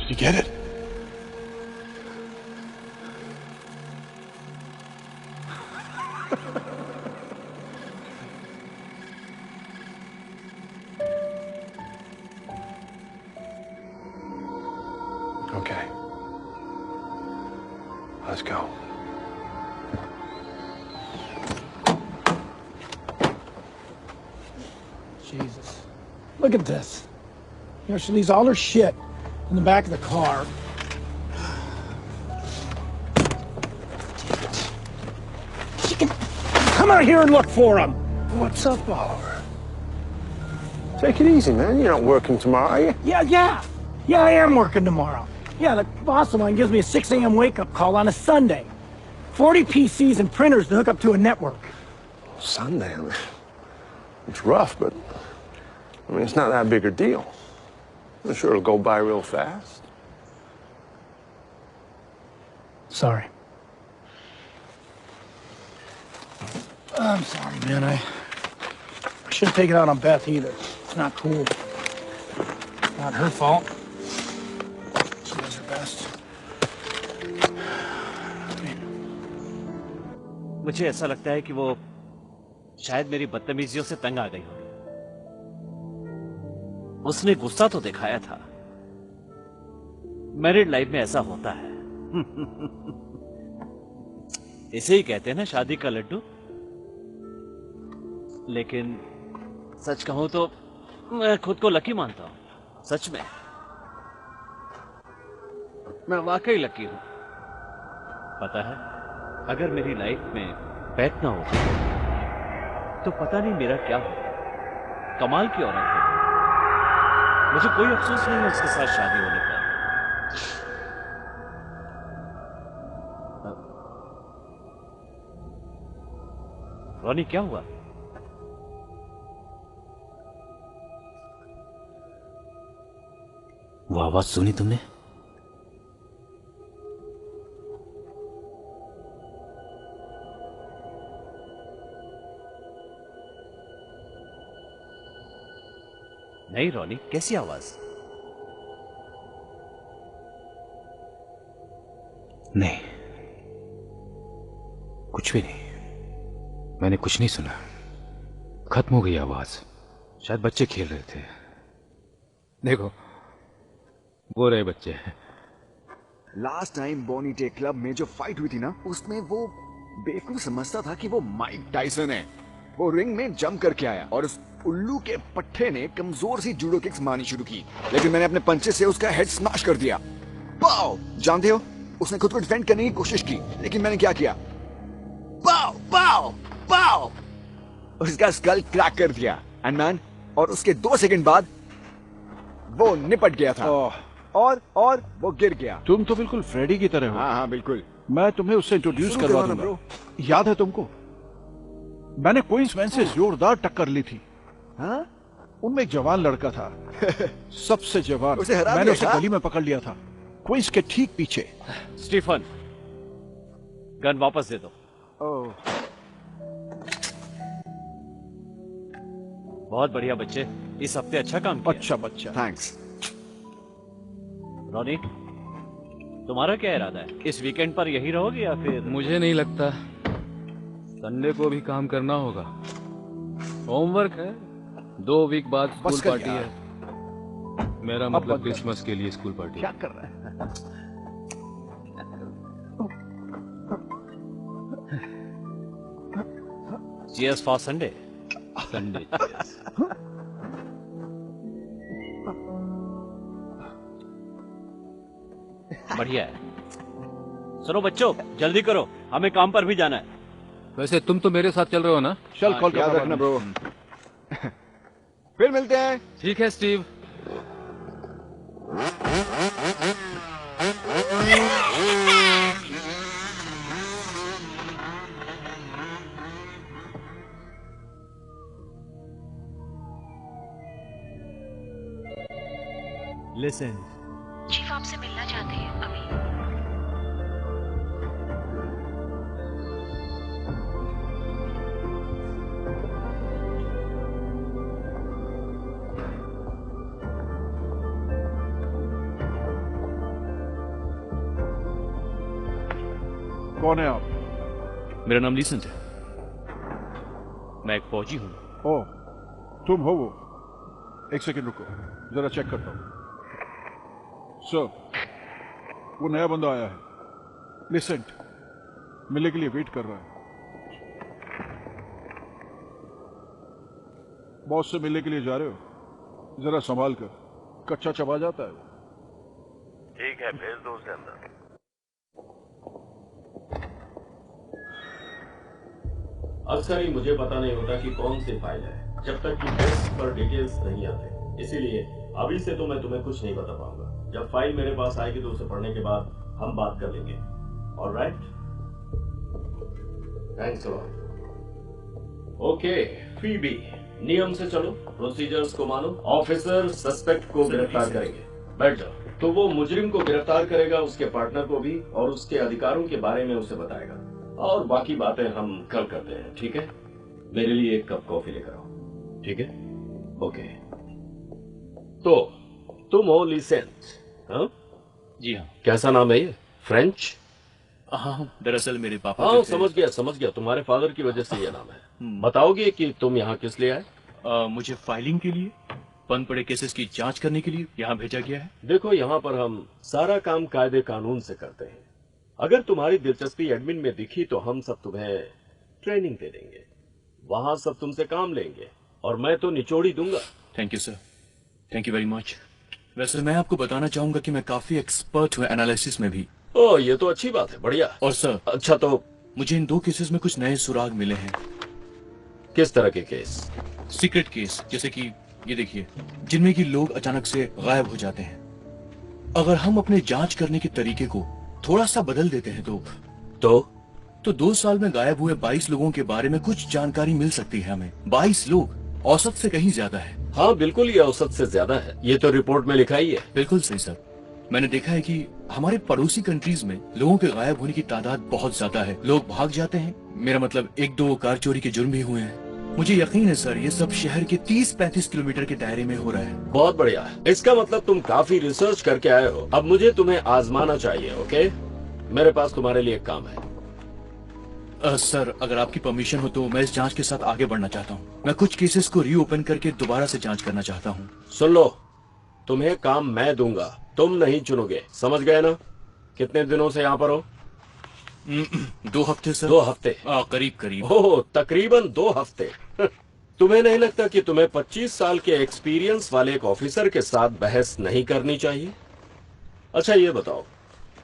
You get it? Okay. Let's go. Jesus. Look at this. You know, she leaves all her shit in the back of the car. She can come out here and look for him. What's up, Oliver? Take it easy, man. You're not working tomorrow, are you? Yeah, I am working tomorrow. Yeah, the boss of mine gives me a 6 a.m. wake-up call on a Sunday. 40 PCs and printers to hook up to a network. Sunday? I mean, it's rough, but I mean, it's not that big a deal. I'm sure it'll go by real fast. Sorry. I'm sorry, man. I shouldn't take it out on Beth either. It's not cool. Not her fault. She does her best. मुझे ऐसा लगता है कि वो शायद मेरी बदतमीजियों से तंग आ गई होगी। उसने गुस्सा तो दिखाया था। मैरिड लाइफ में ऐसा होता है। इसे ही कहते हैं ना शादी का लड्डू। लेकिन सच कहूं तो मैं खुद को लकी मानता हूं। सच में मैं वाकई लकी हूं। पता है, अगर मेरी लाइफ में बैठ ना होती तो पता नहीं मेरा क्या होता। कमाल की औरत है। मुझे कोई अफसोस नहीं है उसके साथ शादी होने का। रोनी, क्या हुआ? वो आवाज सुनी तुमने? नहीं रोनी, कैसी आवाज? नहीं, कुछ भी नहीं। मैंने कुछ नहीं सुना। खत्म हो गई आवाज। शायद बच्चे खेल रहे थे। देखो, वो रहे बच्चे। लास्ट टाइम बॉनी टे क्लब में जो फाइट हुई थी ना, उसमें वो बेवकूफ समझता था कि वो माइक टाइसन है। वो रिंग में जंप करके आया और उस उल्लू के पट्टे ने कमजोर सी जूडो किक्स मारनी शुरू की, लेकिन मैंने अपने पंचे से उसका हेड स्मैश कर दिया। पाव! जानते हो, उसने खुद को डिफेंड करने की कोशिश की, लेकिन मैंने क्या किया? पाव! पाव! पाव! उसका स्कल क्रैक कर दिया। एंड मैन, और उसके 2 सेकंड बाद वो निपट गया था। और वो गिर गया। तुम तो बिल्कुल फ्रेडी की तरह हो। हाँ, बिल्कुल। मैं तुम्हें उससे इंट्रोड्यूस करवा दूंगा। याद है तुमको? मैंने क्वींसमैन से जोरदार टक्कर ली थी। हाँ? उनमें एक जवान लड़का था। सबसे जवान। उसे हरा मैंने दिया उसे गली में पकड़ लिया था, क्वींस के ठीक पीछे। स्टीफन, गन वापस दे दो। ओह। बहुत बढ़िया बच्चे, इस हफ्ते अच्छा काम किया। अच्छा बच्चा। थैंक्स। रोनी, तुम्हारा क्या इरादा है? इस वीकेंड पर यही रहोगे या फिर? मुझे नहीं लगता। संडे को भी काम करना होगा। होमवर्क है। 2 वीक बाद स्कूल पार्टी है। मेरा मतलब क्रिसमस के लिए स्कूल पार्टी। क्या कर रहा है? Cheers for Sunday। संडे। बढ़िया है। सुनो बच्चों, जल्दी करो, हमें काम पर भी जाना है। वैसे तुम तो मेरे साथ चल रहे हो ना? चल, कॉल याद रखना ब्रो। फिर मिलते हैं। ठीक है स्टीव। लिसन, चीफ आपसे मिलना चाहते हैं अभी। कौन है आप? मेरा नाम लीसेंट है। मैं एक फौजी हूँ। ओह, तुम हो वो? एक सेकंड रुको, जरा चेक करता हूँ। सर, वो नया बंदा आया है, लिसेंट, मिलने के लिए वेट कर रहा है। बॉस से मिलने के लिए जा रहे हो? जरा संभाल कर, कच्चा चबा जाता है। ठीक है, भेज दो उसे अंदर। अक्सर ही मुझे पता नहीं होता कि कौन सी फाइल है जब तक कि डेस्क पर डिटेल्स नहीं आते। इसीलिए अभी से तो मैं तुम्हें कुछ नहीं बता पाऊंगा। जब फाइल मेरे पास आएगी तो उसे पढ़ने के बाद हम बात कर लेंगे। Alright? Thanks a lot. Okay Phoebe, नियम से चलो, प्रोसीजर्स को मानो। ऑफिसर सस्पेक्ट को गिरफ्तार करेंगे। बैठ जाओ। तो वो मुजरिम को गिरफ्तार करेगा, उसके पार्टनर को भी, और उसके अधिकारों के बारे में उसे बताएगा। और बाकी बातें हम कल करते हैं, ठीक है? मेरे लिए एक कप कॉफी लेकर आओ, ठीक है? ओके। तो तुम हो लिसेंट? हाँ जी हाँ। कैसा नाम है ये? फ्रेंच? हाँ, दरअसल मेरे पापा हाँ, समझ गया, तुम्हारे फादर की वजह से ये नाम है। बताओगे कि तुम यहाँ किस लिए आए? मुझे फाइलिंग के लिए, बंद पड़े केसेस की जांच करने के लिए यहाँ भेजा गया है। देखो, यहाँ पर हम सारा काम कायदे कानून से करते हैं। अगर तुम्हारी दिलचस्पी एडमिन में दिखी तो हम सब तुम्हें ट्रेनिंग दे देंगे। वहां सब तुमसे काम लेंगे और मैं तो निचोड़ी दूंगा। Thank you sir, thank you very much. वैसे मैं आपको बताना चाहूंगा कि मैं काफी एक्सपर्ट हूँ एनालिसिस में भी। ओह, ये तो अच्छी बात है, बढ़िया। और सर, अच्छा, तो मुझे इन 2 केसेस में कुछ नए सुराग मिले हैं। किस तरह के केस? सीक्रेट केस, जैसे कि ये देखिए, जिनमें कि लोग अचानक से गायब हो जाते हैं। अगर हम अपने जांच करने के तरीके को थोड़ा सा बदल देते हैं तो 2 साल में गायब हुए 22 लोगों के बारे में कुछ जानकारी मिल सकती है हमें। 22 लोग, औसत से कहीं ज्यादा है। हाँ बिल्कुल, ये औसत से ज्यादा है। ये तो रिपोर्ट में लिखा ही है। बिल्कुल सही सर। मैंने देखा है कि हमारे पड़ोसी कंट्रीज में लोगों के गायब होने की तादाद बहुत ज्यादा है। लोग भाग जाते हैं, मेरा मतलब 1-2 कार चोरी के जुर्म भी हुए हैं। मुझे यकीन है सर, ये सब शहर के 30-35 किलोमीटर के दायरे में हो रहा है। बहुत बढ़िया। इसका मतलब तुम काफी रिसर्च करके आए हो। अब मुझे तुम्हें आजमाना चाहिए, ओके? मेरे पास तुम्हारे लिए एक काम है। सर, अगर आपकी परमिशन हो तो मैं इस जांच के साथ आगे बढ़ना चाहता हूँ। मैं कुछ केसेस को रीओपन करके दोबारा से जांच करना चाहता हूँ। सुन लो, तुम्हें काम मैं दूंगा, तुम नहीं चुनोगे, समझ गए ना? कितने दिनों से यहाँ पर हो? 2 हफ्ते सर। 2 हफ्ते? करीब। ओह, तकरीबन 2 हफ्ते। तुम्हें नहीं लगता कि तुम्हें 25 साल के एक्सपीरियंस वाले एक ऑफिसर के साथ बहस नहीं करनी चाहिए? अच्छा ये बताओ,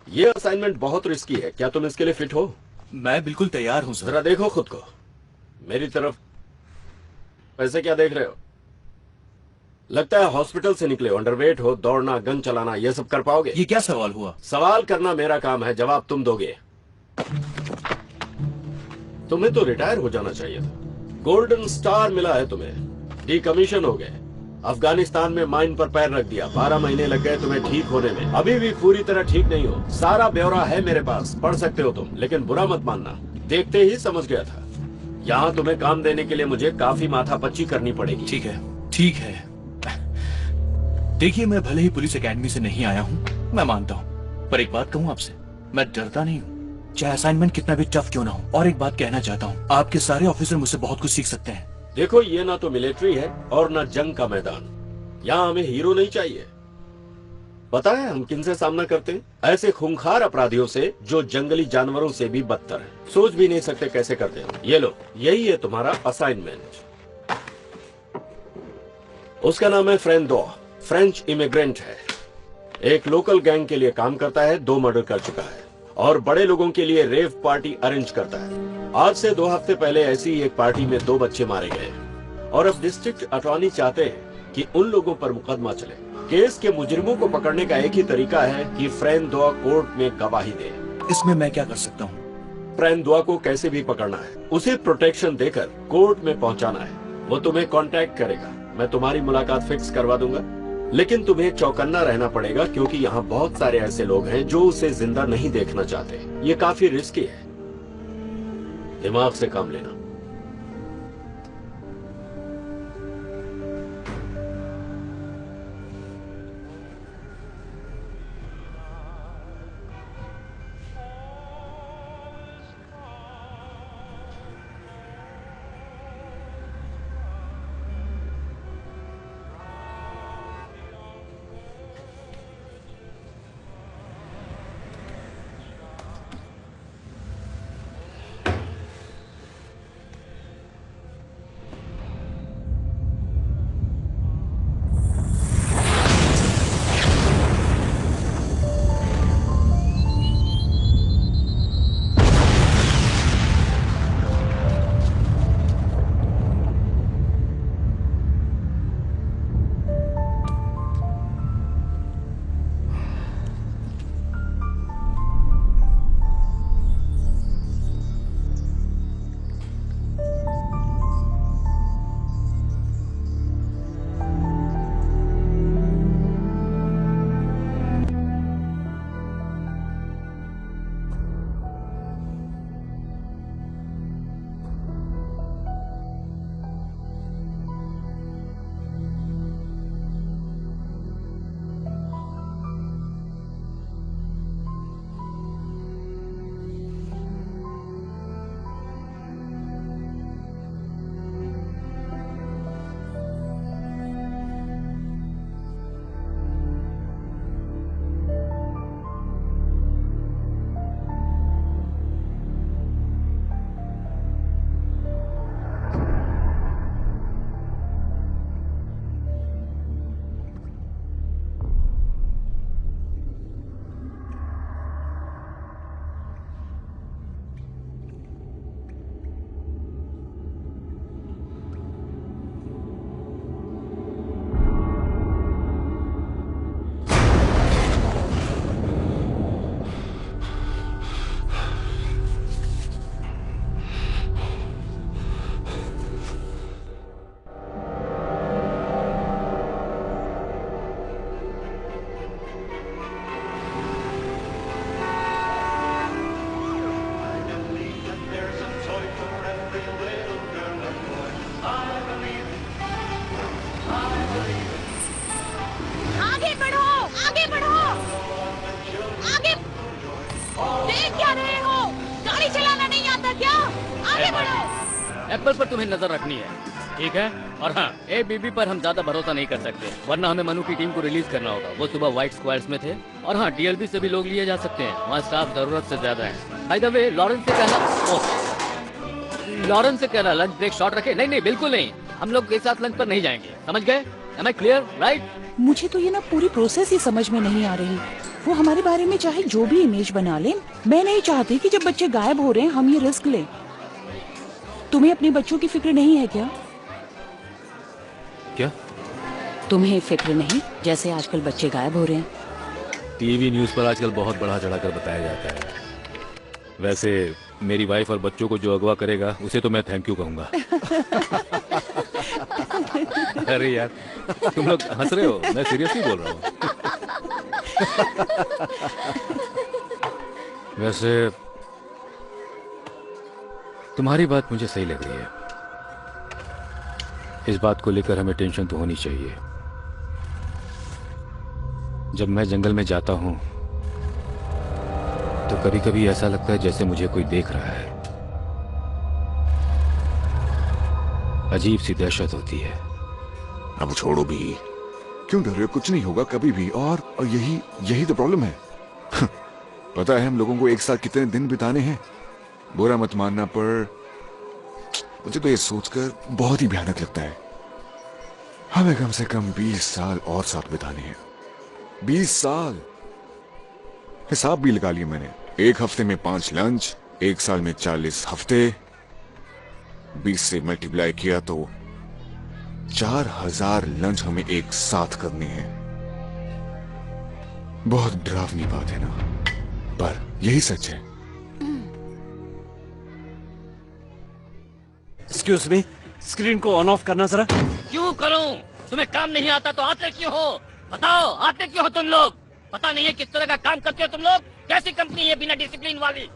ये असाइनमेंट बहुत रिस्की है, क्या तुम इसके लिए फिट हो? मैं बिल्कुल तैयार हूँ सर। जरा देखो खुद को, मेरी तरफ। ऐसे क्या देख रहे हो? लगता है हॉस्पिटल से निकले हो, अंडरवेट हो, दौड़ना, गन चलाना, ये सब कर पाओगे? ये क्या सवाल हुआ? सवाल करना मेरा काम है, जवाब तुम दोगे। तुम्हें तो रिटायर हो जाना चाहिए था। गोल्डन स्टार मिला है तुम्हें, डीकमीशन हो गए, अफगानिस्तान में माइन पर पैर रख दिया, 12 महीने लग गए तुम्हें ठीक होने में। अभी भी पूरी तरह ठीक नहीं हो। सारा ब्यौरा है मेरे पास, पढ़ सकते हो तुम, लेकिन बुरा मत मानना, देखते ही समझ गया था। यहाँ तुम्हें काम देने के लिए मुझे काफी माथापच्ची करनी पड़ेगी। ठीक है। देखिए, मैं भले ही पुलिस एकेडमी से नहीं आया हूँ, मैं मानता हूँ, पर एक बात कहूँ आपसे, मैं डरता नहीं हूँ, चाहे असाइनमेंट कितना भी टफ क्यों ना हो। और एक बात कहना चाहता हूँ, आपके सारे ऑफिसर मुझसे बहुत कुछ सीख सकते हैं। देखो, ये ना तो मिलिट्री है और ना जंग का मैदान। यहाँ हमें हीरो नहीं चाहिए। पता है हम किनसे सामना करते हैं? ऐसे खूंखार अपराधियों से जो जंगली जानवरों से भी बदतर हैं। सोच भी नहीं सकते कैसे करते हैं। ये लो, यही है तुम्हारा असाइनमेंट। उसका नाम है फ्रेंडो, फ्रेंच इमिग्रेंट है, एक लोकल गैंग के लिए काम करता है, 2 मर्डर कर चुका है और बड़े लोगों के लिए रेव पार्टी अरेंज करता है। आज से 2 हफ्ते पहले ऐसी ही एक पार्टी में 2 बच्चे मारे गए और अब डिस्ट्रिक्ट अटॉर्नी चाहते हैं कि उन लोगों पर मुकदमा चले। केस के मुजरिमों को पकड़ने का एक ही तरीका है कि फ्रेंडो कोर्ट में गवाही दे। इसमें मैं क्या कर सकता हूँ? फ्रेंडो को कैसे भी पकड़ना है, उसे प्रोटेक्शन देकर कोर्ट में पहुंचाना है। वो तुम्हें कांटेक्ट करेगा, मैं तुम्हारी मुलाकात फिक्स करवा दूंगा, लेकिन तुम्हें चौकन्ना रहना पड़ेगा क्योंकि यहाँ बहुत सारे ऐसे लोग हैं जो उसे जिंदा नहीं देखना चाहते। ये काफी रिस्की है, दिमाग से काम लेना। एप्पल पर तुम्हें नजर रखनी है, ठीक है? और हाँ, एबीबी पर हम ज्यादा भरोसा नहीं कर सकते, वरना हमें मनु की टीम को रिलीज करना होगा। वो सुबह व्हाइट स्क्वायर्स में थे। और हाँ, डीएलबी से भी लोग लिए जा सकते हैं, वहाँ स्टाफ जरूरत से ज्यादा है। बाय द वे, लॉरेंस से कहना लंच ब्रेक शॉर्ट रखे। नहीं नहीं, बिल्कुल नहीं, हम लोग एक साथ लंच पर नहीं जाएंगे, समझ गए? Am I clear, right? मुझे तो ये ना पूरी प्रोसेस ही समझ में नहीं आ रही। वो हमारे बारे में चाहे जो भी इमेज बना लें, मैं नहीं चाहती कि जब बच्चे गायब हो रहे हैं हम ये रिस्क लें। तुम्हें अपने बच्चों की फिक्र नहीं है क्या? क्या? तुम्हें फिक्र नहीं जैसे आजकल बच्चे गायब हो रहे हैं? टीवी न्यूज़ पर आजकल बहुत बढ़ा चढ़ाकर बताया जाता है। वैसे मेरी वाइफ और बच्चों को जो अगवा करेगा उसे तो मैं थैंक यू कहूंगा। अरे यार, तुम लोग हंस रहे हो, मैं सीरियसली बोल रहा हूँ। वैसे तुम्हारी बात मुझे सही लग रही है। इस बात को लेकर हमें टेंशन तो होनी चाहिए। जब मैं जंगल में जाता हूं तो कभी कभी ऐसा लगता है जैसे मुझे कोई देख रहा है। अजीब सी दहशत होती है। अब छोड़ो भी, क्यों डर रहे हो? कुछ नहीं होगा कभी भी। और यही तो प्रॉब्लम है। पता है हम लोगों को एक साथ कितने दिन बिताने हैं? बुरा मत मानना, पर मुझे तो ये सोचकर बहुत ही भयानक लगता है। हमें कम से कम 20 साल और साथ बिताने हैं। 20 साल! हिसाब भी लगा लिया मैंने। एक हफ्ते में 5 लंच, एक साल में 40 हफ्ते, 20 से मल्टीप्लाई किया तो 4000 लंच हमें एक साथ करने हैं। बहुत डरावनी बात है ना, पर यही सच है। एक्सक्यूज मी, स्क्रीन को ऑन ऑफ करना जरा। क्यों करूं? तुम्हें काम नहीं आता तो आते क्यों हो? बताओ, आते क्यों हो तुम लोग? पता नहीं है किस तरह का काम करते हो तुम लोग? कैसी कंपनी है बिना डिसिप्लिन वाली?